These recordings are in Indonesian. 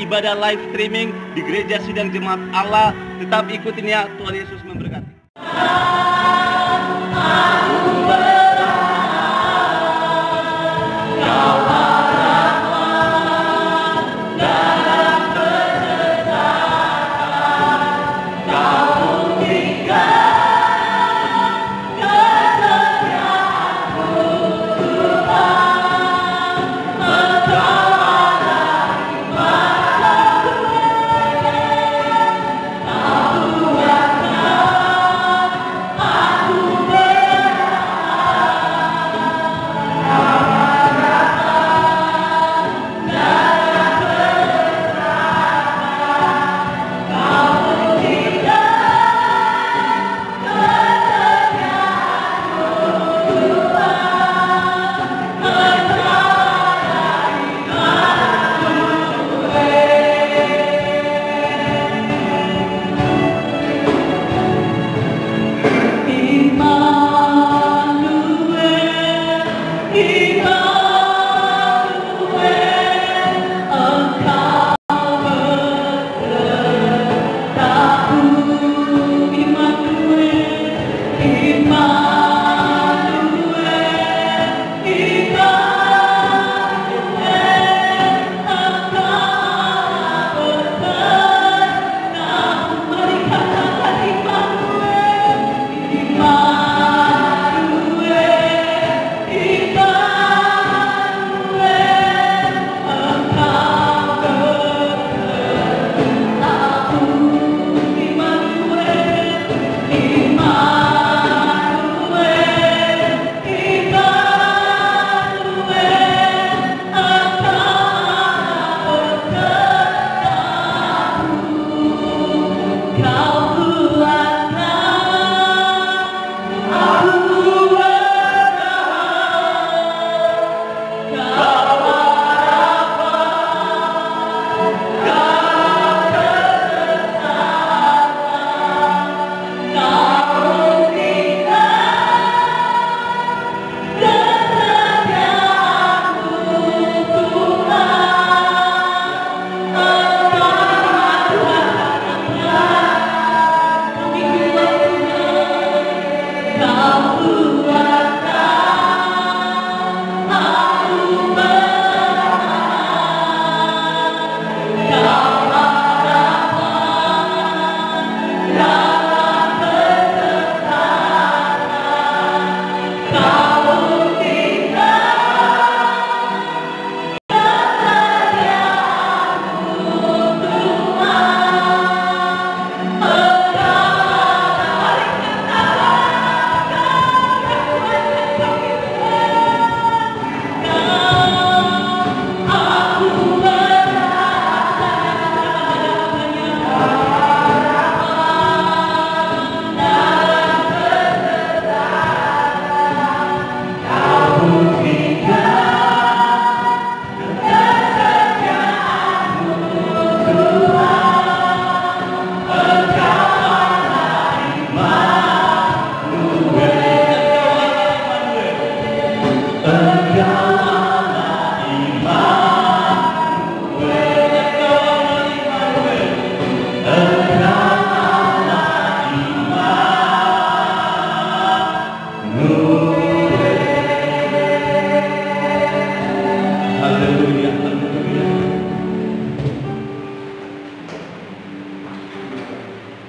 ibadah live streaming di Gereja Sidang Jemaat Allah. Tetap ikutin ya, Tuhan Yesus memberkati.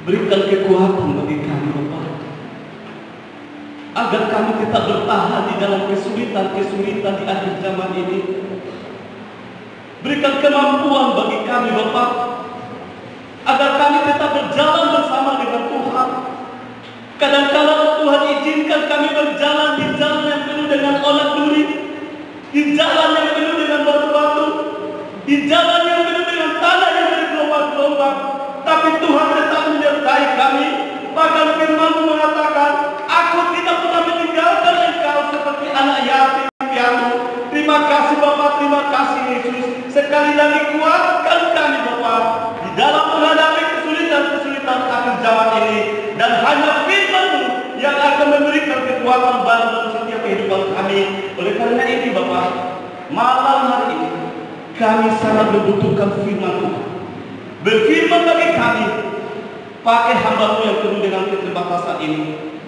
Berikan kekuatan bagi kami, Bapa, agar kami tetap bertahan di dalam kesulitan-kesulitan di akhir zaman ini. Berikan kemampuan bagi kami, Bapa, agar kami tetap berjalan bersama dengan Tuhan. Kadang-kadang Tuhan izinkan kami berjalan di jalan yang penuh dengan olah duri, di jalan yang penuh dengan batu-batu, di jalan yang penuh dengan tanah yang bergelombang-gelombang. Tapi Tuhan tetap menyertai kami. Bahkan firman-Mu mengatakan, Aku tidak pernah meninggalkan engkau seperti anak yatim piatu. Terima kasih Bapa, terima kasih Yesus. Sekali lagi kuatkan kami Bapa di dalam menghadapi kesulitan-kesulitan akhir zaman ini. Dan hanya firman-Mu yang akan memberikan kekuatan baru dalam setiap kehidupan kami. Oleh karena ini Bapa, malam hari ini kami sangat membutuhkan firman Tuhan. Berfirman bagi kami, pakai hamba-Mu yang penuh dengan keterbatasan ini,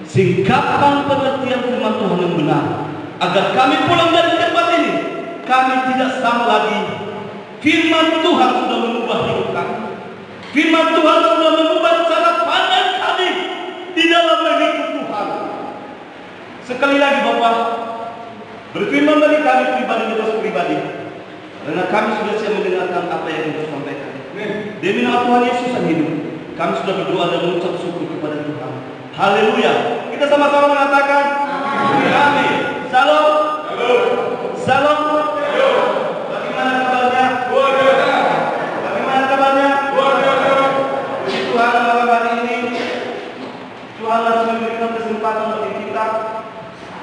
singkapkan pengertian firman Tuhan yang benar, agar kami pulang dari tempat ini, kami tidak sama lagi. Firman Tuhan sudah mengubah hidup kami. Firman Tuhan sudah mengubah cara pandang kami di dalam mengikut Tuhan. Sekali lagi Bapak, berfirman bagi kami pribadi, karena kami sudah siap mendengarkan apa yang Engkau sampaikan. Demi nama Tuhan Yesus yang hidup, kami sudah berdoa dan mengucap syukur kepada Tuhan. Haleluya. Kita sama-sama mengatakan amin. Salam. Salam. Bagaimana kabarnya? Bagaimana kabarnya? Puji Tuhan, malam hari ini Tuhan masih memberikan kesempatan bagi kita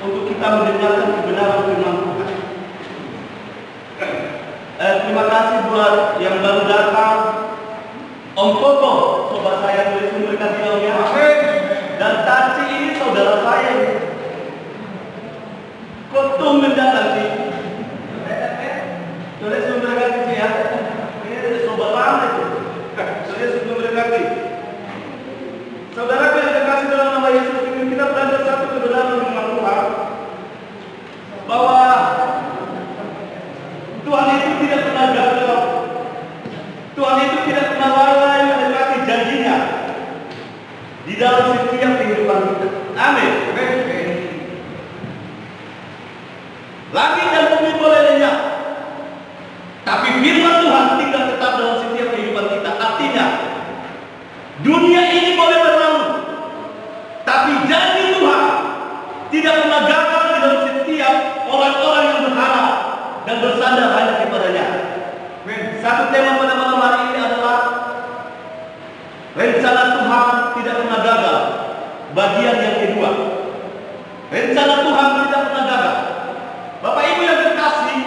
untuk kita mendengarkan kebenaran firman Tuhan. Terima kasih buat yang baru datang. Om Koko, sobat saya tulis memberkati dalamnya. Dan Taci ini saudara saya. Kotum mendatangi. Tulis memberkati ya. Ini sobat lama itu. Tulis memberkati. Saudara yang dikasih dalam nama Yesus, kita belajar satu kebenaran firman Tuhan, bahwa Tuhan itu tidak pernah gagal. Tuhan itu tidak pernah lalai menepati janjinya di dalam setiap kehidupan kita. Amin. Langit dan bumi boleh lenyap, tapi firman Tuhan tinggal tetap dalam setiap kehidupan kita. Artinya, dunia ini boleh berlalu, tapi janji Tuhan tidak pernah gagal di dalam setiap orang-orang yang berharap dan bersandar hanya kepadanya. Satu tema pada malam hari ini adalah rencana Tuhan tidak pernah gagal. Bagian yang kedua, rencana Tuhan tidak pernah gagal. Bapak Ibu yang terkasih,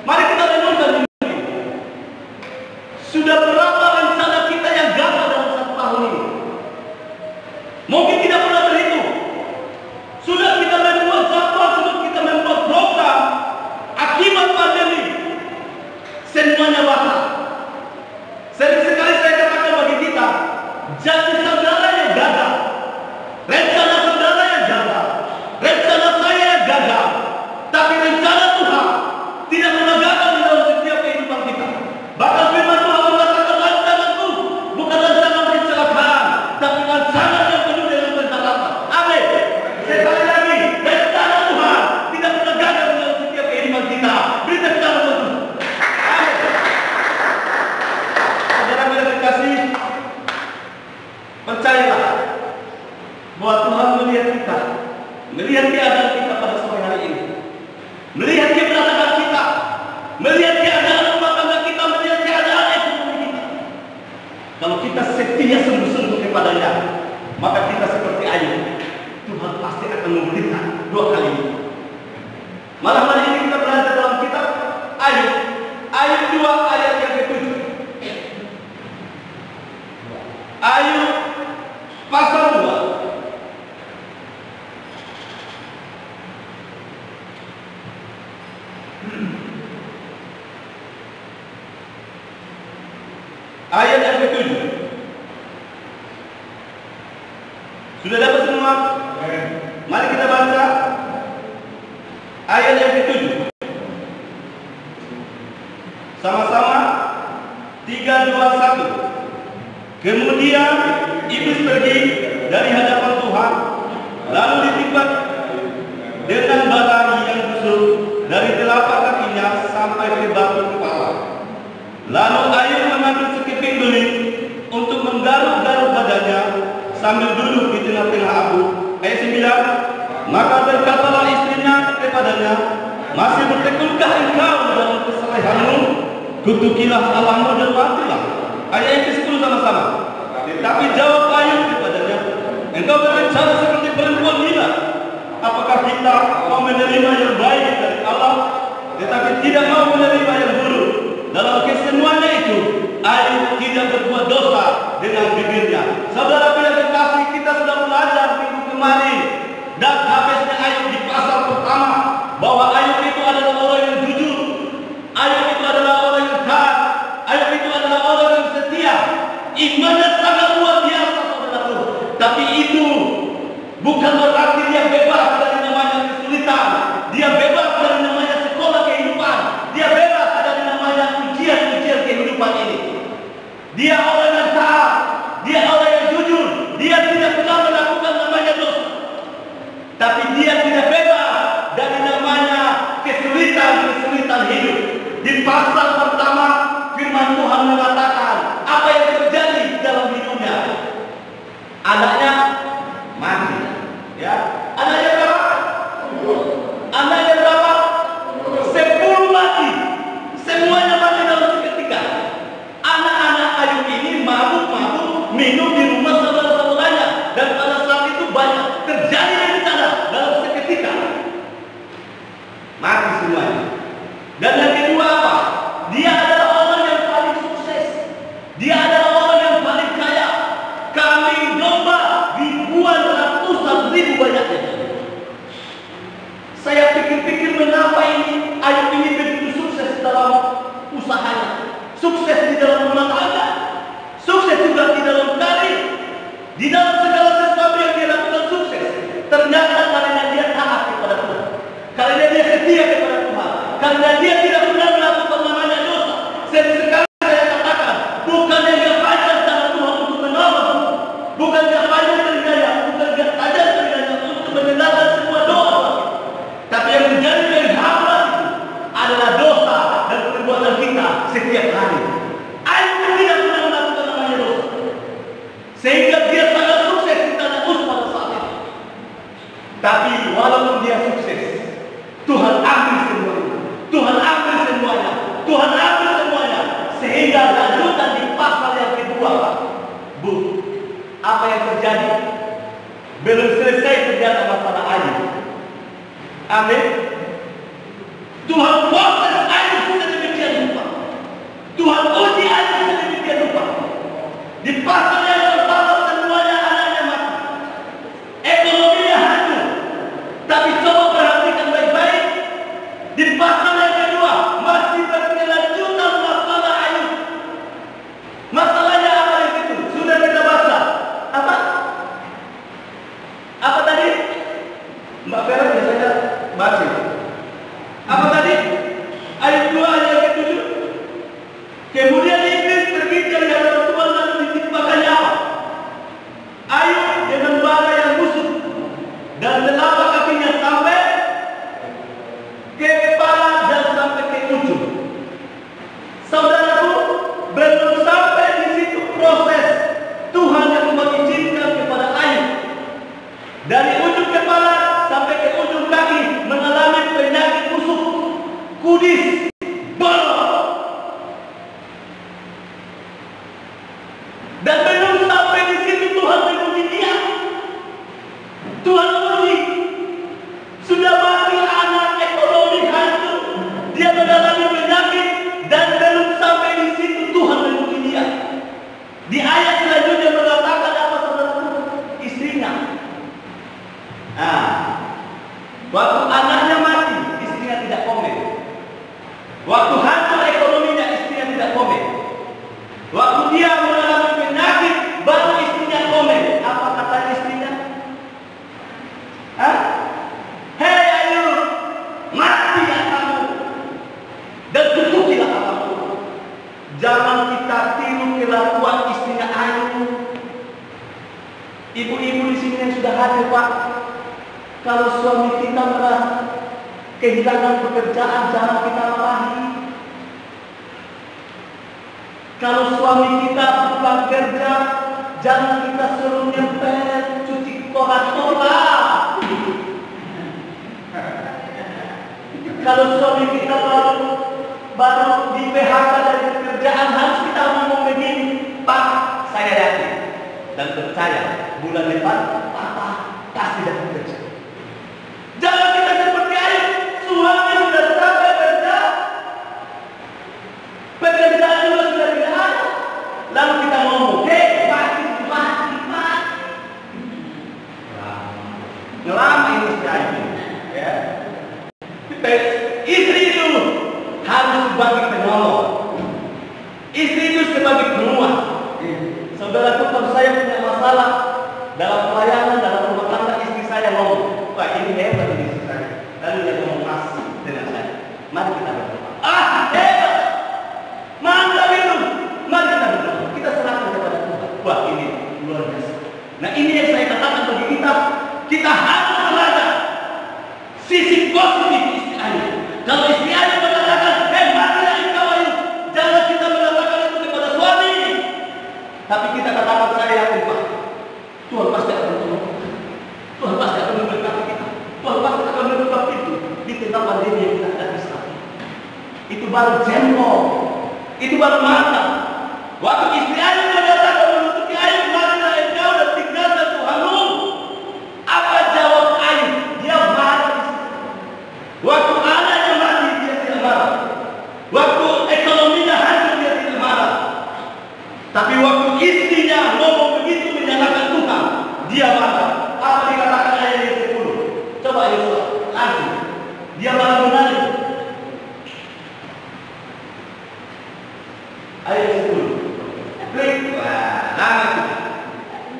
mari kita renungkan ini. Sudah berapa rencana kita yang gagal dalam 1 tahun ini? Mungkin tidak pernah terhitung. Sudah kita membuat jadwal, sudah kita membuat program. Akibat pandemi, semuanya batal. Sering sekali saya katakan bagi kita, janji saudara yang gagal, rencana saudara yang gagal, rencana saya yang gagal, tapi rencana Tuhan tidak pernah gagal di dalam setiap kehidupan kita. Bahkan firman Tuhan mengatakan rancanganku bukan rancangan kecelakaan, tapi rancangan yang penuh dengan pengharapan. Amin. Sekali lagi, rencana Tuhan tidak pernah gagal di dalam setiap kehidupan kita. Beri tepuk tangan untuk Tuhan. Amin. Saudara yang dikasihi, percayalah bahwa Tuhan melihat kita, melihat keadaan kita pada sore hari ini, melihat keberadaan kita, melihat keadaan rumah tangga kita, melihat keadaan ekonomi kita. Kalau kita setia sungguh-sungguh kepadanya, maka kita seperti Ayub. Tuhan pasti akan memberikan 2 kali lipat. Malam hari ini kita belajar dalam kitab Ayub, Ayub 2 ayat yang ke-7. Ayub pasal 2. Ayat yang ke-7. Sudah dapat semua? Mari kita baca ayat yang ke-7. Sama-sama 3, 2, 1. Kemudian iblis pergi dari hadapan Tuhan, lalu ditimpa dengan batang yang busuk dari telapak kakinya sampai ke batu kepala. Lalu Ayub mengambil sekeping beling untuk menggaruk-garuk badannya sambil duduk di tengah-tengah abu. Ayat 9. Maka berkatalah istrinya kepadanya, masih bertekulkah engkau dalam kesalehanmu? Kutukilah Allahmu dan matilah. Ayat yang ke-10 sama-sama. Tetapi jawab Ayub kepadanya, engkau berbicara seperti perempuan gila. Apakah kita mau menerima yang baik dari Allah, tetapi tidak mau menerima yang buruk? Dalam kesemuanya itu, Ayub tidak berbuat dosa dengan bibirnya. Saudara yang terkasih, kita sudah belajar minggu kemarin dan habisnya Ayub di pasal pertama bahwa Ayub itu adalah orang yang jujur. Ayub itu adalah bukan berarti dia bebas dari namanya kesulitan, dia bebas dari namanya sekolah kehidupan, dia bebas dari namanya ujian-ujian kehidupan ini. Dia orang yang taat, dia orang yang jujur, dia tidak pernah melakukan namanya dosa. Tapi dia tidak bebas dari namanya kesulitan hidup. Di pasal pertama firman Tuhan mengatakan apa yang terjadi dalam hidupnya. Anaknya mati, ya. Anaknya berapa? Anaknya berapa? 10 mati. Semuanya mati dalam seketika. Anak-anak Ayub ini mabuk-mabuk minum di rumah saudara-saudaranya, dan pada saat itu banyak terjadi bencana dalam seketika. Mati semuanya. Dan yang kedua apa? Dia adalah orang yang paling sukses. Dia adalah orang yang paling kaya. Kambing domba ribuan, ratusan ribu banyaknya. Saya pikir-pikir mengapa ini Ayub ini begitu sukses dalam usahanya, sukses di dalam rumah tangga, sukses juga di dalam karir, di dalam segala sesuatu yang dia lakukan sukses. Ternyata karena dia taat kepada Tuhan, karena dia setia kepada Tuhan, karena dia tidak pernah melakukan namanya dosa. Sekarang saya katakan, bukan yang panjang tangan Tuhan untuk menolong, bukan yang panjang telinganya, bukan yang tajam telinganya untuk mendengarkan semua doa, tapi yang menjadi penghambat itu adalah dosa dan perbuatan kita setiap hari. Ayub tidak pernah melakukan namanya dosa, sehingga dia sangat sukses di tanah Uz pada saat itu. Tapi walaupun dia sukses, Tuhan ambil semuanya, Tuhan ambil semuanya, Tuhan ambil semuanya, sehingga lanjutan di pasal yang kedua, Bu, apa yang terjadi? Belum selesai ternyata masalah Ayub. Amin. Tuhan proses Ayub sedemikian rupa, Tuhan uji Ayub sedemikian rupa. Di pasal yang pertama semuanya anaknya mati, ekonominya hancur. Tapi coba perhatikan baik-baik, di pasal yang kedua masih berkelanjutan masalah Ayub. Masalahnya apa di situ? Sudah kita baca. Apa? Apa tadi? Mbak Vera biasanya baca. Apa tadi? Ayub 2 ayat ke-7. Kemudian iblis terbit dari hadapan Tuhan lalu ditimpakannya apa? Ayub dengan bara yang busuk dan telapak kakinya sampai ke kepala dan sampai ke ujung. Saudaraku, belum sampai di situ proses Tuhan yang mengizinkan kepada Ayub dari ujung kepala sampai ke ujung kaki mengalami penyakit busuk, kudis, bolong. Dan belum sampai di situ Tuhan menguji dia. Tuhan uji. Sudah mati anak, ekonomi hancur, dia mengalami penyakit, dan belum sampai di situ Tuhan menguji dia. Di ayat selanjutnya mengatakan apa, saudara? Istrinya. Nah, waktu anaknya mati, istrinya tidak komen. Waktu hancur ekonominya, istrinya tidak komen. Waktu dia mengalami penyakit, baru istrinya komen. Apa kata istrinya? Hah? Hei Ayub, mati ya kamu, dan tutupilah kamu. Jangan kita tiru kelakuan istrinya Ayub. Ibu-ibu di sini yang sudah hadir, Pak, kalau suami kita merasa kehilangan pekerjaan, jangan kita marahi. Kalau suami kita pulang kerja, jangan kita suruh nyempel cuci torat-torat. Kalau suami kita baru di PHK dari pekerjaan, harus kita ngomong begini, Pak, saya yakin dan percaya bulan depan Papa pasti dapat kerja. Jangan kita seperti Ayub, suami sudah sampai kerja, pekerjaan juga sudah tidak ada, lalu kita ngomong, mati. Lama ini sudah Ayub, ya. Istri itu harus sebagai penolong, istri itu sebagai penguat. Saudaraku, kalau saya punya masalah dalam pelayanan, dalam rumah tangga istri saya, ini luar biasa. Nah, ini yang saya katakan bagi kita, kita harus belajar sisi positif istri Ayub. Kalau istri Ayub mengatakan, matilah engkau Ayub, jangan kita mengatakan itu kepada suami. Tapi kita katakan, saya yakin Pak, Tuhan pasti akan menolong. Tuhan pasti akan memberkati kita. Tuhan pasti akan membuka pintu di tengah pandemi yang kita hadapi saat ini. Itu baru jempol, itu baru mantap. Waktu istri Ayub mengatakan menutupi Ayub, matilah engkau dan tinggalkan Tuhanmu. Apa jawab Ayub? Dia marah. Waktu anaknya mati dia tidak marah. Waktu ekonominya hancur dia tidak marah. Tapi waktu istrinya ngomong begitu menyalahkan Tuhan, dia marah. Apa dikatakan ayat yang 10? Coba ayat langsung. Dia malah menangis. Ayat 10. Klik. Wah, lama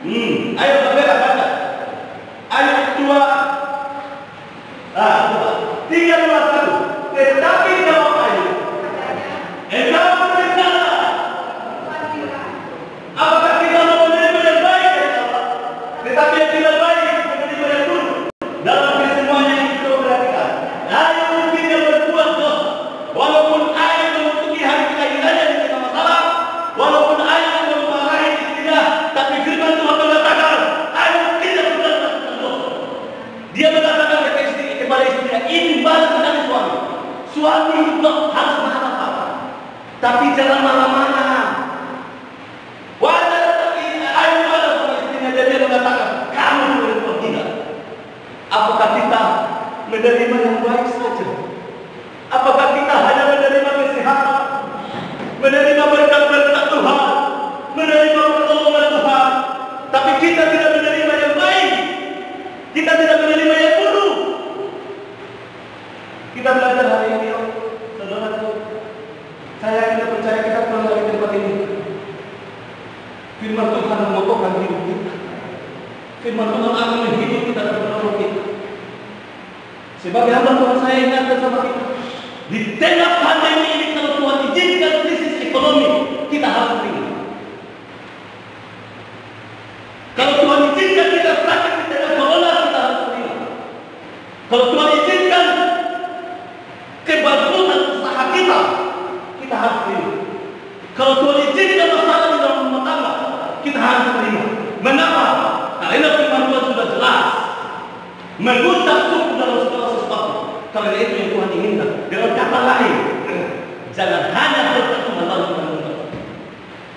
itu. Ayo baca. Ayat 2. Coba. 3, 2, 1. Tetapi jawab Ayub, engkau bersalah. Apakah kita mau menerima yang baik dari Allah? Tetapi yang tidak baik menerima yang buruk. Dalam kesemuanya yang kita perhatikan, Ayub mungkin yang berbuat dosa. Walaupun Ayub menutupi hari kelahirannya di tengah masalah, walaupun Ayub memarahi istrinya, tapi firman Tuhan mengatakan Ayub tidak pernah melakukan dosa. Dia mengatakan kepada istrinya, ini balas dari suami. Suami juga harus marah-marah, tapi jangan marah-marah. Wajar tapi Ayub marah sama istrinya, dan dia mengatakan, kamu berbuat tidak. Apakah kita menerima yang baik saja? Apakah kita hanya menerima kesehatan, menerima berkat-berkat Tuhan, menerima pertolongan Tuhan, tapi kita tidak menerima yang baik, kita tidak menerima yang buruk? Kita belajar hari ini, saudara. Saya tidak percaya kita pulang dari tempat ini. Firman Tuhan memotongkan hidup kita. Firman Tuhan akan menghidup kita dan menolong kita. Sebagai hamba Tuhan, saya ingatkan sama kita, di tengah pandemi ini, kalau Tuhan izinkan krisis ekonomi, kita harus terima. Kalau Tuhan izinkan kita sakit di tengah corona, kita harus terima. Kalau Tuhan izinkan kebangkrutan usaha kita, kita harus terima. Kalau Tuhan izinkan masalah di dalam rumah tangga, kita harus terima. Mengapa? Karena firman Tuhan sudah jelas, mengucap syukur dalam segala sesuatu. Karena itu yang Tuhan inginkan. Dengan kata lain, jangan hanya berkat Tuhan lalu kita mengucap.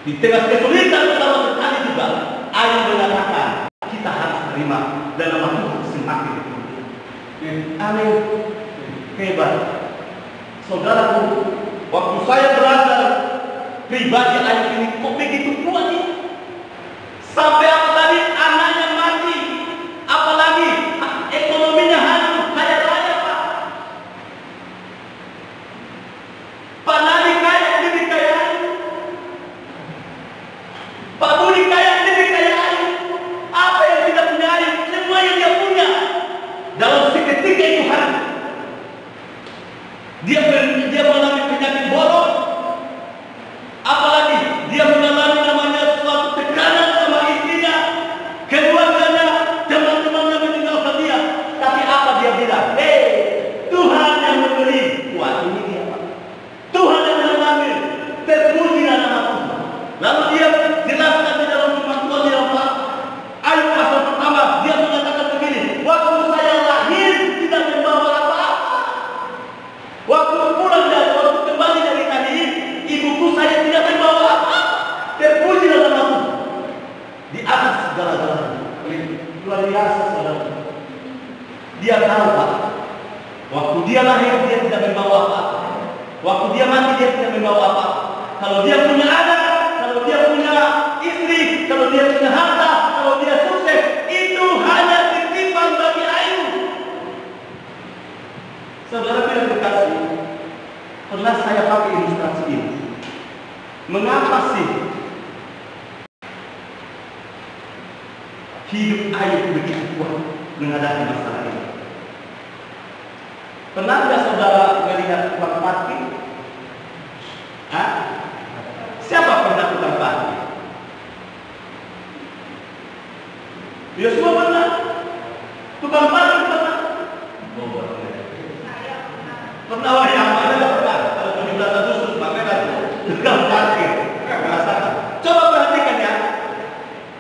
Di tengah kesulitan utama sekali juga, Ayub mengatakan kita harus terima dalam waktu semakin. Amin. Hebat. Saudaraku, waktu saya belajar pribadi Ayub ini kok begitu kuat ya? Sampai apalagi anaknya mati, apalagi ekonominya hancur, kaya raya Pak. Pak Nadi kaya, lebih kaya Ayub. Pak Budi kaya, lebih kaya Ayub. Apa yang tidak punya Ayub? Semua yang dia punya. Dalam seketika itu hancur. Dia mengalami penyakit borok, apalagi dia mengalami namanya suatu tekanan sama istrinya, keluarganya, teman-temannya meninggalkan dia. Tapi apa dia bilang? Tuhan yang memberi. Wah, ini dia Pak. Tuhan yang mengambil. Terpujilah nama Tuhan. Lalu dia jelaskan di dalam firman Tuhan yang Pak. Ayub pasal pertama dia mengatakan begini, waktu saya lahir tidak membawa apa-apa. Waktu pulang dari, waktu kembali dari tadi, ibuku saya tidak membawa apa. Terpujilah namamu di atas segala-galanya. Luar biasa saudara. Dia tahu Pak, waktu dia lahir dia tidak membawa apa. Waktu dia mati dia tidak membawa apa. Kalau dia punya anak, kalau dia punya istri, kalau dia punya harta, kalau dia sukses, itu hanya titipan bagi Ayub. Saudara tidak terkasih, pernah saya pakai ilustrasi ini. Mengapa sih hidup Ayub begitu kuat menghadapi masalah ini? Pernah tidak saudara melihat tukang parkir? Siapa pernah tukang parkir? Yosua pernah, tukang parkir pernah. Pernah wah yang mana nggak pernah? Kalau 17 Agustus makanya tukang parkir. Coba perhatikan ya.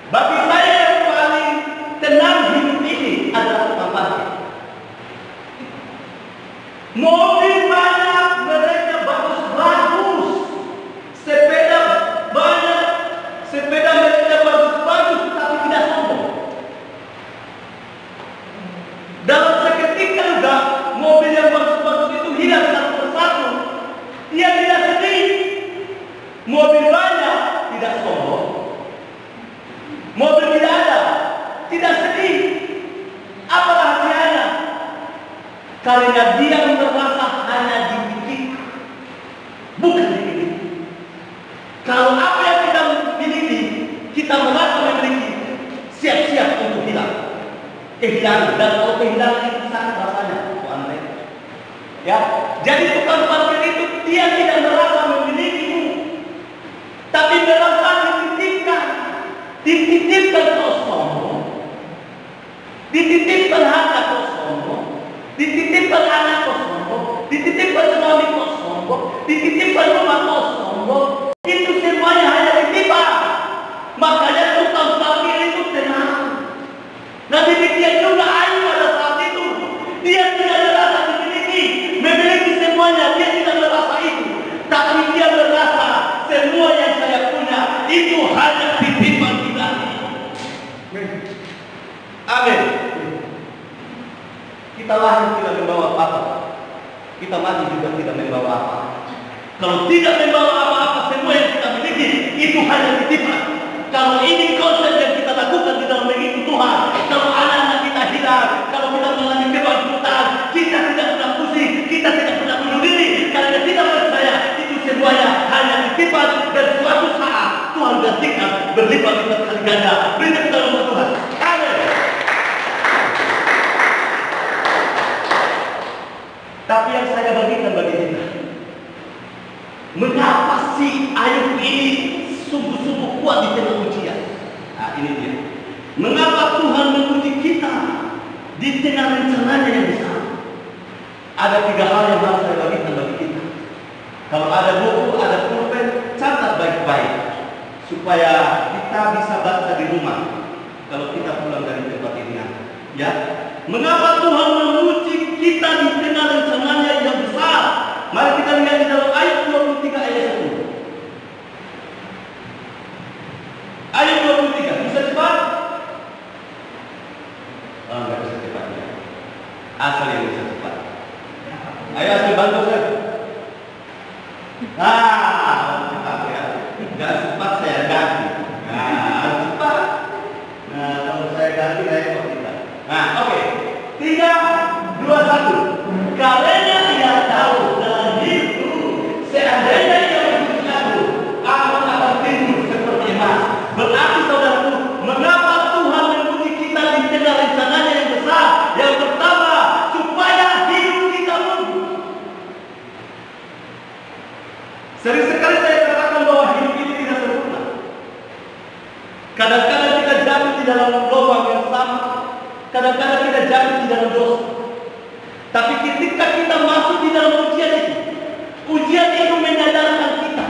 Bagi saya yang paling tenang hidup ini adalah tukang parkir. Mobil banyak, mereka bagus-bagus. Sepeda banyak, sepeda mereka bagus-bagus, tapi tidak sombong. Dalam seketika juga mobil yang bagus-bagus itu hilang satu persatu. Dia tidak sedih. Mobil banyak, tidak sombong. Mobil tidak ada, tidak sedih. Apa rahasianya? Karena dia merasa hanya dimiliki, bukan dimiliki. Kalau apa yang kita miliki, kita merasa memiliki, siap-siap untuk hilang. Kehilangan, dan kalau kehilangan itu sangat rasanya, aneh. Ya, jadi tukang parkir itu dia tidak merasa memilikimu, tapi merasa dititipkan kau sombong, dititipkan harta kau sombong, dititipkan anak kau sombong, dititipkan suami kau sombong, dititipkan rumah kau sombong. Itu semuanya hanya dititipkan. Makanya tukang parkir itu tenang. Nah demikian juga Ayub pada saat itu. Dia tidak merasa memiliki semuanya. Dia tidak merasa itu. Tapi dia merasa semua yang saya punya itu hanya titipan kita. Amin. Kita lahir tidak membawa apa-apa. Kita mati juga tidak membawa apa. Kalau tidak membawa apa-apa, semua yang kita miliki itu hanya titipan. Kalau ini konsep yang kita lakukan di dalam begitu Tuhan, kalau anak-anak kita hilang, kalau kita mengalami kebangkrutan, kita tidak pernah pusing, kita tidak pernah bunuh diri, karena kita percaya itu semuanya hanya titipan dan suatu saat Tuhan gantikan berlipat-lipat kali ganda. Berikan kita nama Tuhan. Amin. Tapi yang saya bagikan bagi kita, mengapa sih Ayub ini sungguh-sungguh kuat di tengah ujian? Nah ini dia. Mengapa Tuhan menguji kita di tengah rencananya yang besar? Ada 3 hal yang harus saya bagikan bagi kita. Kalau ada buku, ada pulpen, catat baik-baik supaya kita bisa baca di rumah kalau kita pulang dari tempat ini. Ya, mengapa Tuhan menguji kita di tengah rencananya yang besar? Mari kita lihat di dalam ayat 23 ayat 1. Ayat 23, bisa cepat? Oh, enggak bisa cepat ya. Asal yang bisa cepat. Ayo asal bantu saya. Cepat ya. Enggak cepat saya ganti. Cepat. Nah, kalau saya ganti repot kita. Oke. 3, 2, 1. Karena dia tahu dalam hidupku, seandainya dia mengikuti aku akan timbul seperti emas. Berarti saudaraku, mengapa Tuhan menguji kita di tengah rencananya yang besar? Yang pertama, supaya hidup kita mungkin. Sering sekali saya katakan bahwa hidup ini tidak sempurna. Kadang-kadang kita jatuh di dalam lubang yang sama. Kadang-kadang kita jatuh di dalam dosa. Tapi ketika kita masuk di dalam ujian itu menyadarkan kita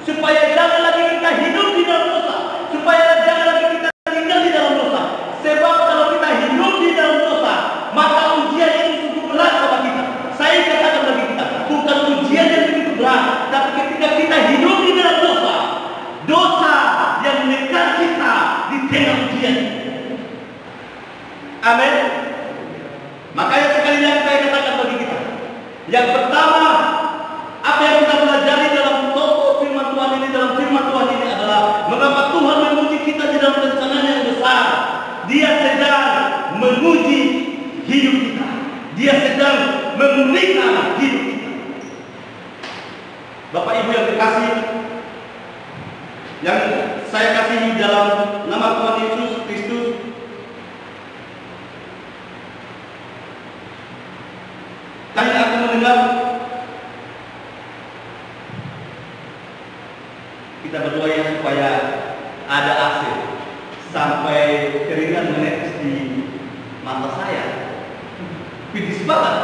supaya jangan lagi kita hidup di dalam dosa, supaya jangan lagi kita tinggal di dalam dosa. Sebab kalau kita hidup di dalam dosa, maka ujian itu cukup berat sama kita. Saya katakan bagi kita, bukan ujian yang begitu berat, tapi ketika kita hidup di dalam dosa, dosa yang menekan kita di tengah ujian. Amin. Makanya sekali lagi saya katakan bagi kita, yang pertama, apa yang kita pelajari dalam toko firman Tuhan ini, dalam firman Tuhan ini adalah mengapa Tuhan menguji kita di dalam rencananya yang besar. Dia sedang menguji hidup kita. Dia sedang memulihkan hidup kita. Bapak Ibu yang terkasih, yang saya kasihi dalam nama Tuhan Yesus Kristus, kami akan mendengar kita berdoa ya supaya ada AC sampai keringat menetes di mata saya. Pidis banget.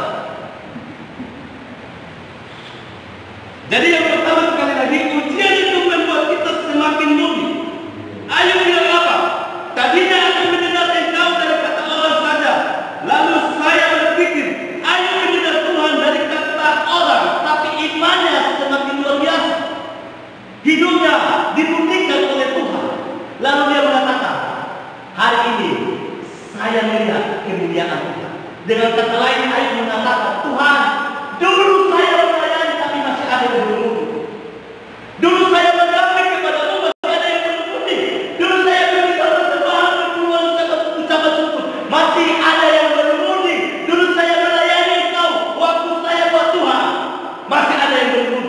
Jadi yang pertama sekali lagi, ujian itu membuat kita semakin murni. Ayo bilang apa? Tadinya aku mendengar engkau dari kata orang saja, lalu saya berpikir, ayo mendengar Tuhan dari kata orang, tapi imannya semakin luar biasa. Hidupnya dibuktikan oleh Tuhan. Lalu dia mengatakan, hari ini saya melihat kemuliaan Tuhan. Dengan kata lain, ayo mengatakan, Tuhan, dulu saya melayani tapi masih ada yang belum. Dulu saya mengabdi kepadamu masih ada yang belum. Dulu saya berikan persembahan berpuluhan ucapan syukur masih ada yang belum. Dulu saya melayani engkau waktu saya buat Tuhan masih ada yang belum.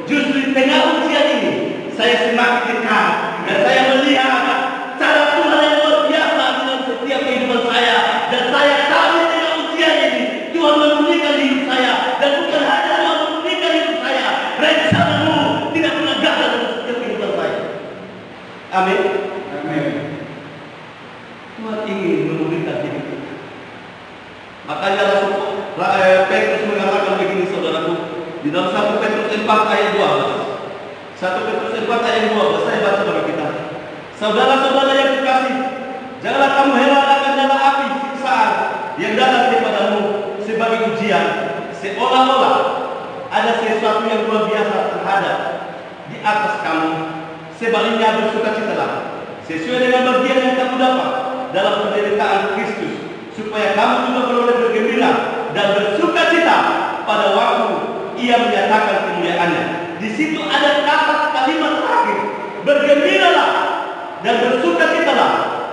Justru di tengah ujian ini saya semakin dekat dan saya melihat cara Tuhan yang luar biasa dalam setiap kehidupan saya, dan saya tahu di tengah ujian ini Tuhan memulihkan hidup saya, dan bukan hanya Tuhan memulihkan hidup saya, rencana-Mu tidak pernah gagal dalam setiap kehidupan saya. Amin. Amin. Tuhan ingin memulihkan hidup kita. Makanya Petrus mengatakan begini, saudaraku, di dalam 1 Petrus 4 ayat 12. 1 Petrus 4 ayat 12, saya baca bagi kita. Saudara-saudara yang kekasih, janganlah kamu heran akan nyala api siksaan yang datang kepadamu sebagai ujian, seolah-olah ada sesuatu yang luar biasa terhadap di atas kamu. Sebaliknya bersukacitalah sesuai dengan bagian yang kamu dapat dalam penderitaan Kristus, supaya kamu juga beroleh bergembira dan bersukacita pada waktu Ia menyatakan kemuliaannya. Di situ ada kalimat terakhir, bergembiralah dan bersukacitalah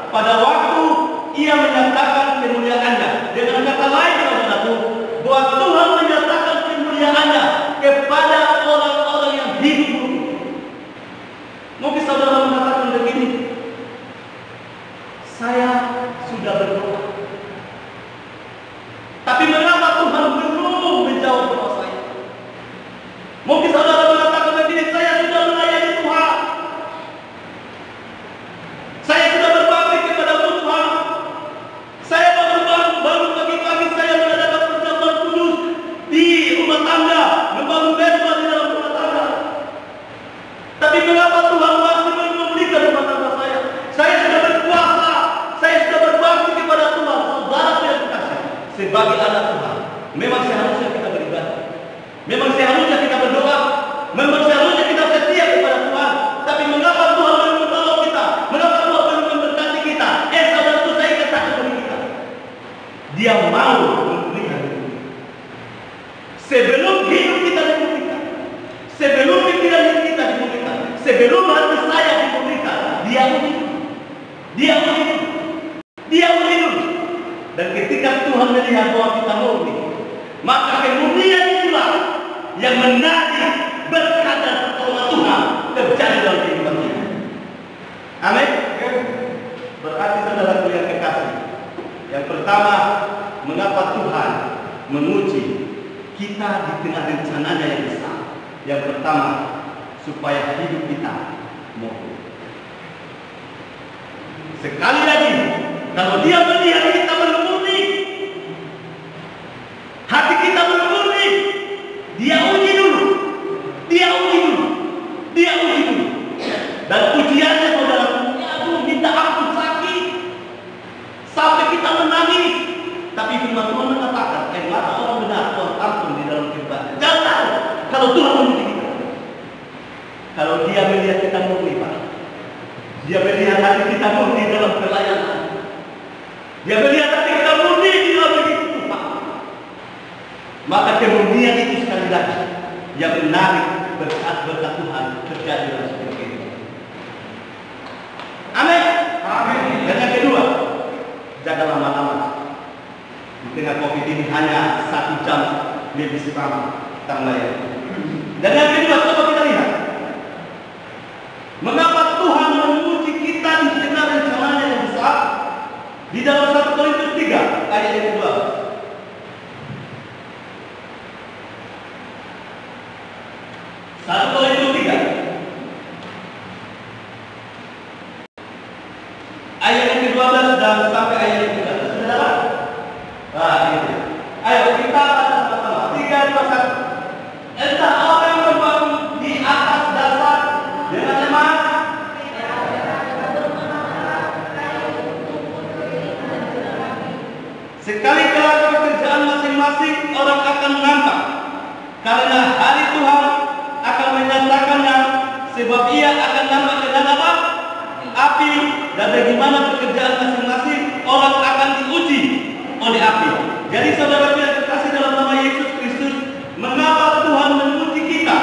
pada waktu Ia menyatakan kemuliaannya. Dengan kata lain, saudaraku, bahwa Tuhan menyatakan kemuliaannya kepada orang-orang yang hidup. Mungkin saudara mengatakan begini, saya sudah berdoa, tapi mengapa Tuhan belum menjawab doa saya? Mungkin saudara mengatakan begini, saya sudah melayani Tuhan, saya sudah berbakti kepada Tuhan, saya baru pagi-pagi saya mengadakan perjamuan kudus di rumah tangga, membangun besma di dalam rumah tangga. Tapi mengapa Tuhan masih belum memulihkan rumah tangga saya? Saya sudah berpuasa, saya sudah berbakti kepada Tuhan. Saudara yang kekasih, sebagai anak Tuhan, memang seharusnya kita beribadah, memang seharusnya kita berdoa, memang seharusnya kita setia kepada Tuhan. Tapi mengapa Tuhan belum menolong kita? Mengapa Tuhan belum memberkati kita? Saudaraku, saya katakan bagi kita, Dia mau memulihkan hidup kita. Sebelum hidup kita dimulihkan, sebelum pikiran kita dimulihkan, sebelum hati saya dimulihkan, Dia mau hidup. Dia mau hidup. Dia mau hidup. Dan ketika Tuhan melihat bahwa kita murni, maka kemurnian itulah yang menarik berkat dan pertolongan Tuhan terjadi dalam kehidupan kita. Amin. Berarti saudaraku yang kekasih, yang pertama, mengapa Tuhan menguji kita di tengah rencananya yang besar? Yang pertama, supaya hidup kita murni. Sekali lagi, kalau Dia melihat kita belum murni, hati kita belum murni, Dia uji dulu. Dia uji dulu. Dia uji dulu. Dan ujiannya, saudara, minta ampun sakit sampai kita menangis. Tapi firman Tuhan mengatakan, mata orang benar Tuhan ampun di dalam kehidupan. Jangan tahu kalau Tuhan menguji kita. Kalau Dia melihat kita murni, Pak, Dia melihat hati kita murni dalam pelayanan, Dia melihat hati kita murni di dalam begitu, Pak, maka kemurnian itu sekali lagi yang menarik berkat-berkat Tuhan terjadi dalam setiap kehidupan. Amin. Amin. Dan yang kedua, jangan lama-lama. Di tengah COVID ini hanya 1 jam lebih setengah kita melayani. Dan yang kedua, coba kita lihat, mengapa Tuhan menguji kita di tengah rencananya yang besar? Di dalam 1 Korintus 3 ayat yang kedua. 1 Korintus 3 ayat Sekali kelar pekerjaan masing-masing, orang akan nampak. Karena hari Tuhan akan menyatakannya, sebab ia akan nampak dengan apa? Api. Dan bagaimana pekerjaan masing-masing, orang akan diuji oleh api. Jadi saudara yang terkasih dalam nama Yesus Kristus, mengapa Tuhan menguji kita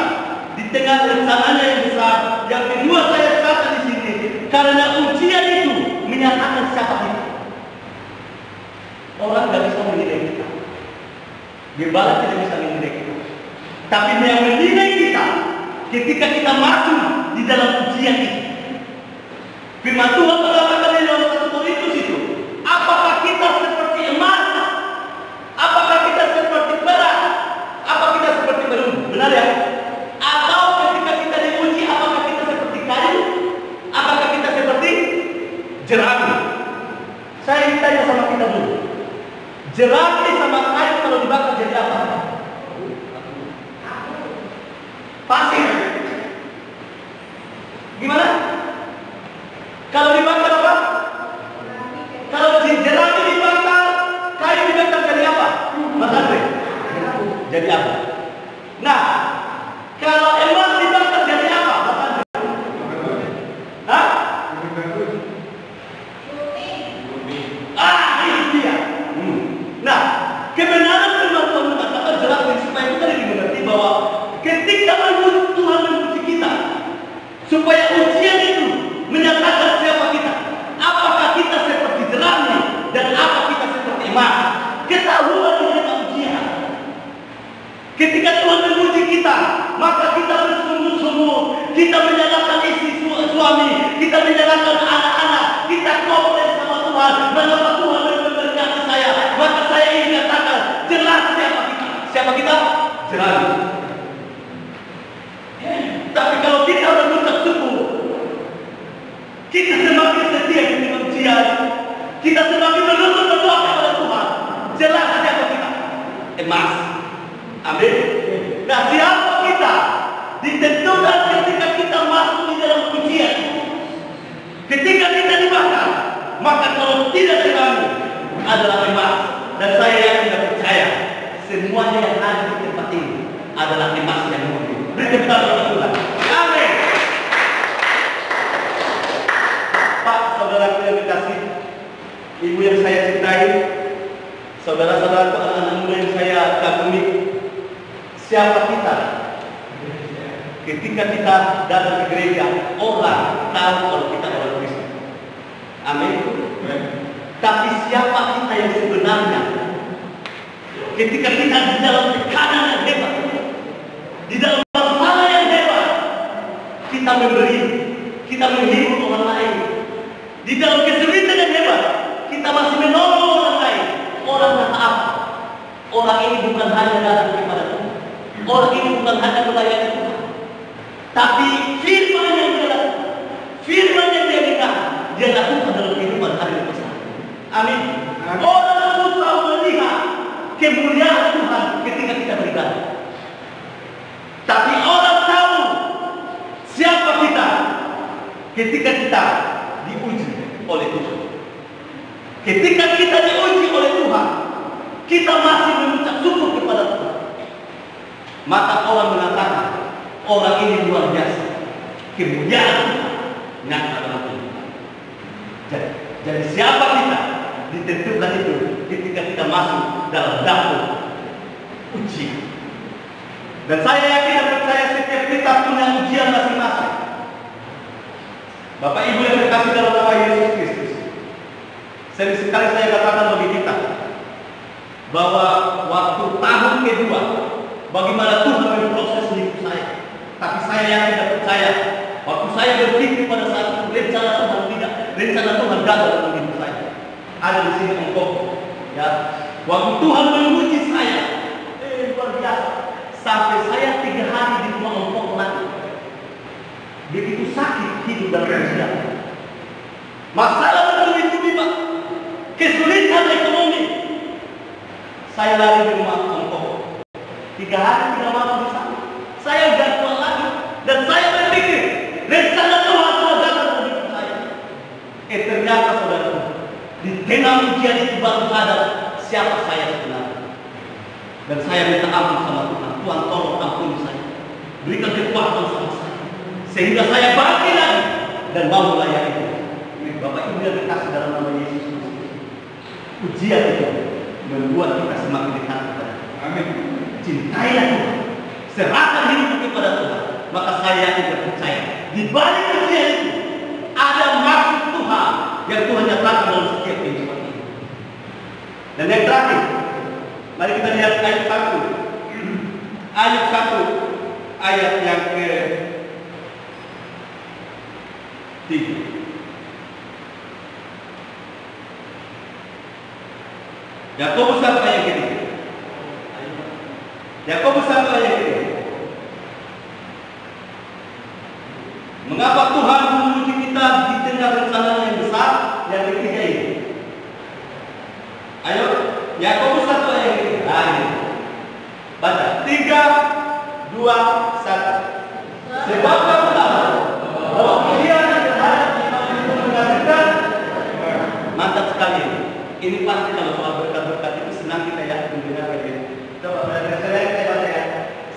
di tengah rencananya yang besar? Yang kedua saya kata di sini, karena ujian itu menyatakan siapa kita. Orang tidak bisa menilai kita, gembala tidak bisa menilai kita, tapi yang menilai kita ketika kita masuk di dalam ujian itu. Firman Tuhan mengatakan di dalam 1 Korintus itu, apakah kita seperti emas? Apakah kita seperti perak? Apa kita seperti perunggu? Benar ya? Atau ketika kita diuji, apakah kita seperti kayu? Apakah kita seperti jerami? Saya ingin tanya sama kita dulu. Jerami sama kayu kalau dibakar jadi apa? Pasir. Gimana? Kalau dibakar apa? Kalau jerami dibakar, kayu dibakar jadi apa? Mas Andre? Jadi apa? Nah, kalau emas dibakar jadi apa? Mas Andre? Hah? Itu dia. Nah, kebenaran firman Tuhan mengatakan jelas supaya kita dimengerti bahwa ketika Tuhan menguji kita, supaya ujian itu menyatakan siapa kita. Apakah kita seperti jerami dan apa kita seperti emas? Ketahuan di dalam ujian. Ketika Tuhan menguji kita, maka kita bersungguh-sungguh, kita menyalahkan istri suami, kita menyalahkan anak-anak, kita komplain sama Tuhan. Mengapa Tuhan memberkati saya? Maka saya ingin katakan jelas siapa kita. Siapa kita? Jerami. Tapi kalau kita mengucap syukur, kita semakin setia dengan ujian, kita semakin menuntut berdoa kepada Tuhan. Jelas siapa kita? Emas. Amin. Nah, siapa kita? Ditentukan ketika kita masuk di dalam ujian. Ketika kita dibakar, maka kalau tidak jerami adalah emas. Dan saya yakin dan percaya semuanya yang ada di tempat ini adalah emas yang murni. Beri tepuk tangan Tuhan. Amin. Pak, saudara yang dikasih, ibu yang saya cintai, saudara-saudara anak-anak muda yang saya kagumi, siapa kita? Ketika kita datang ke gereja, orang tahu kalau kita orang Kristen. Amin. Tapi siapa kita yang sebenarnya? Ketika kita di dalam tekanan yang hebat, di dalam masalah yang hebat, kita memberi, kita menghibur orang lain. Di dalam kesulitan yang hebat, kita masih menolong orang lain. Orang kata apa? Orang ini bukan hanya datang kepada Tuhan. Orang ini bukan hanya melayani Tuhan. Tapi firman yang dia lakukan, firman yang dia dengar, dia lakukan dalam kehidupan hari besar. Amin. Orang susah melihat kemuliaan Tuhan ketika kita beribadah. Tapi orang tahu siapa kita ketika kita diuji oleh Tuhan. Ketika kita diuji oleh Tuhan, kita masih mengucap syukur kepada Tuhan. Maka orang mengatakan, orang ini luar biasa. Kemuliaan Tuhan nyata dalam kehidupan. Jadi siapa kita? Ditentukan itu ketika kita masuk dalam dapur ujian. Dan saya yakin dan percaya setiap kita punya ujian masing-masing. Bapak Ibu yang terkasih dalam nama Yesus Kristus, sering sekali saya katakan bagi kita bahwa waktu tahun kedua, bagaimana Tuhan memproses hidup saya. Tapi saya yakin dan percaya, waktu saya berpikir pada saat itu rencana Tuhan tidak, rencana Tuhan gagal dalam hidup saya. Ada di sini engkau, ya. Waktu Tuhan menguji saya, luar biasa. Sampai saya 3 hari di rumah engkau lagi. Begitu sakit hidup dalam ujian. Masalah bertubi-tubi, Pak. Kesulitan ekonomi. Saya lari di rumah engkau. 3 hari 3 malam di sana. Saya udah kuat lagi. Dan saya berpikir, rencana Tuhan sudah datang dalam hidup saya. Ternyata saudara, di tengah ujian itu baru sadar siapa saya sebenarnya. Dan saya minta ampun sama Tuhan. Tuhan tolong ampuni saya. Berikan kekuatan sama saya. Sehingga saya bangkit lagi dan mau melayani Tuhan. Bapak Ibu yang dikasih dalam nama Yesus Kristus. Ujian itu membuat kita semakin dekat kepada Tuhan. Amin. Cintailah Tuhan. Serahkan hidupmu kepada Tuhan. Maka saya juga percaya di balik ujian itu ada maksud Tuhan yang Tuhan nyatakan dalam setiap kehidupan ini. Dan yang terakhir, mari kita lihat ayat 1. Ayat 1, ayat yang ke-3. Yakobus 1 ayat ke-3. Yakobus 1 ayat ke-3. Mengapa Tuhan menguji kita di tengah rencana yang besar yang ketiga ini? Ayo, Yakobus 1 ayat ke-3. Ayo. Baca. 3, 2, 1. Sebab kamu tahu bahwa ujian yang terhadap iman itu menghasilkan. Mantap sekali. Ini pasti kalau soal berkat-berkat itu senang kita ya mendengarkan ini. Coba belajar saya baca ya.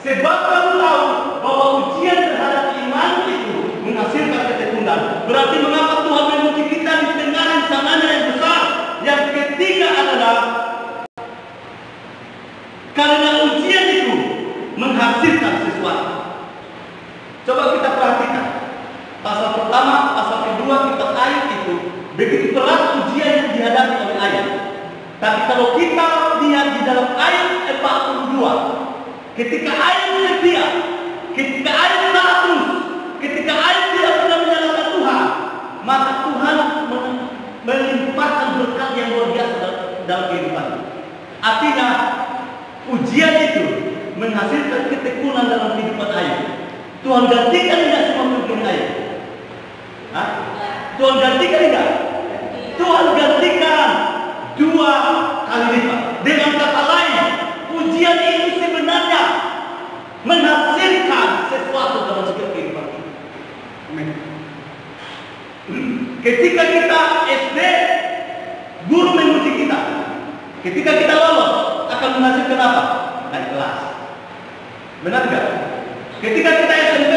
Sebab kamu tahu bahwa ujian terhadap iman itu menghasilkan ketekunan. Berarti mengapa Tuhan menguji kita di tengah rencananya yang besar? Yang ketiga adalah karena ujian itu menghasilkan sesuatu. Coba kita perhatikan. Pasal pertama, pasal kedua kita ayat itu begitu berat ujian yang dihadapi oleh ayat. Tapi kalau kita lihat di dalam ayat 42, ketika ayat setia, ketika ayat taat terus, ketika ayat tidak pernah menyalahkan Tuhan, maka Tuhan melimpahkan berkat yang luar biasa dalam kehidupan. Artinya ujian itu menghasilkan ketekunan dalam kehidupan ayat. Tuhan gantikan tidak semua kerugian ayat. Tuhan gantikan tidak? Tuhan gantikan 2 kali lipat. Dengan kata lain, ujian ini sebenarnya menghasilkan sesuatu dalam setiap kehidupan kita. Amin. Ketika kita SD, guru menguji kita. Ketika kita lolos, akan menghasilkan apa? Naik kelas. Benar enggak? Ketika kita SMP,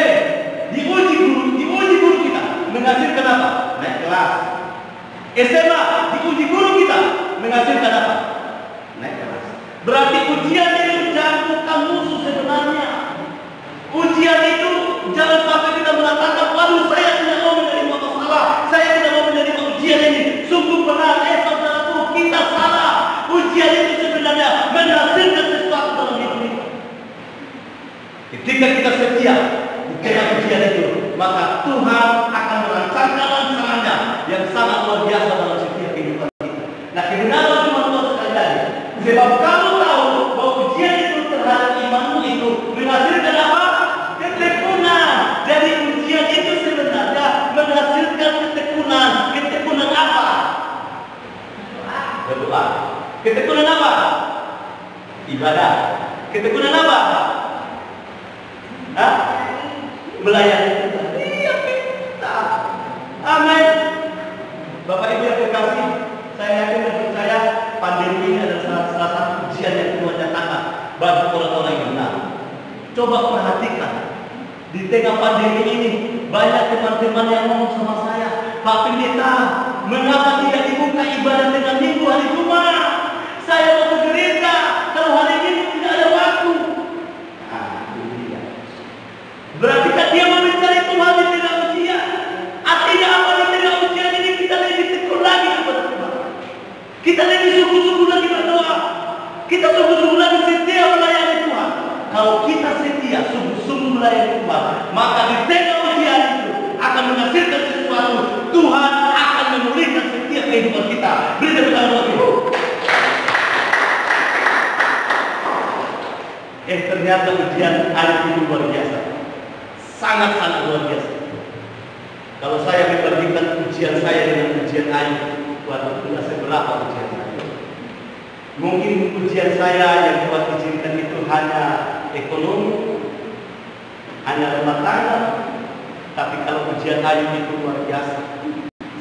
diuji guru kita, menghasilkan apa? Naik kelas. SMA, diuji guru kita, menghasilkan apa? Naik kelas. Berarti ujian itu bukan musuh sebenarnya. Ujian itu jangan sampai kita mengatakan, waduh saya tidak mau menerima masalah, saya tidak mau menerima ujian ini. Sungguh benar, saudaraku, kita salah. Ujian itu sebenarnya menghasilkan sesuatu dalam hidup kita. Ketika kita setia di tengah ujian itu, maka Tuhan akan merancangkan rancangannya yang sangat luar biasa dalam setiap kehidupan kita. Nah, kebenaran cuma Tuhan sekalian. Sebab kamu tahu bahwa ujian itu terhadap imanmu itu menghasilkan apa? Ketekunan. Jadi ujian itu sebenarnya menghasilkan ketekunan. Ketekunan apa? Berdoa. Ketekunan apa? Ibadah. Ketekunan apa? Melayani kita. Iya, kita. Amin. Bapak Ibu yang terkasih, saya yakin dan percaya pandemi ini adalah salah satu ujian yang Tuhan nyatakan bagi orang-orang yang benar. Coba perhatikan, di tengah pandemi ini banyak teman-teman yang ngomong sama saya, Pak Pendeta, mengapa tidak dibuka ibadah dengan minggu hari Jumat? Saya mau ke gereja, kalau hari ini tidak ada waktu. Berarti kan dia mau mencari Tuhan di tengah ujian. Artinya apa? Di tengah ujian ini kita lebih tekun lagi kepada Tuhan. Kita lebih sungguh-sungguh lagi berdoa. Kita sungguh-sungguh lagi setia melayani Tuhan. Kalau kita setia sungguh-sungguh melayani Tuhan, maka di tengah ujian itu akan menghasilkan sesuatu. Tuhan akan memulihkan setiap kehidupan kita. Beri tepuk tangan buat Ibu. Ternyata ujian ayat itu luar biasa. Sangat-sangat luar biasa. Kalau saya membandingkan ujian saya dengan ujian ayat, waduh, tidak seberapa ujian saya. Mungkin ujian saya yang Tuhan izinkan itu hanya ekonomi, hanya rumah tangga. Tapi kalau ujian ayat itu luar biasa.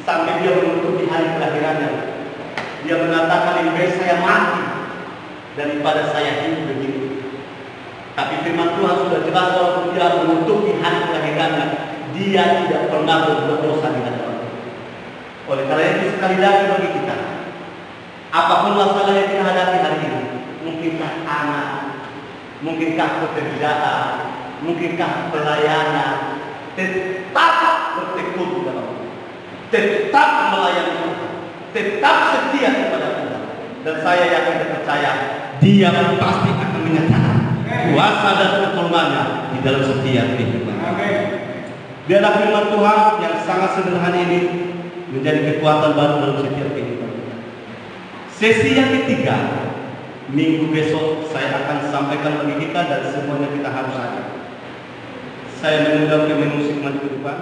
Sampai dia menutupi hari kelahirannya. Dia mengatakan, lebih baik saya mati daripada saya hidup begini. Tapi firman Tuhan sudah jelas walaupun dia menutupi hari kelahirannya, dia tidak pernah berbuat dosa di hadapan Allah. Oleh karena itu sekali lagi bagi kita, apapun masalah yang kita hadapi hari ini, mungkinkah anak, mungkinkah pekerjaan, mungkinkah pelayanan, tetap bertekun kepada Allah, tetap melayani Tuhan, tetap setia kepada Tuhan. Dan saya yakin dan percaya, dia pasti akan menyatakan kuasa dan pertolongannya di dalam setiap kehidupan. Biarlah firman Tuhan yang sangat sederhana ini menjadi kekuatan baru dalam setiap kehidupan kita. Sesi yang ketiga, minggu besok saya akan sampaikan bagi kita dan semuanya kita harus ada. Saya mengundang ke musik maju ke depan.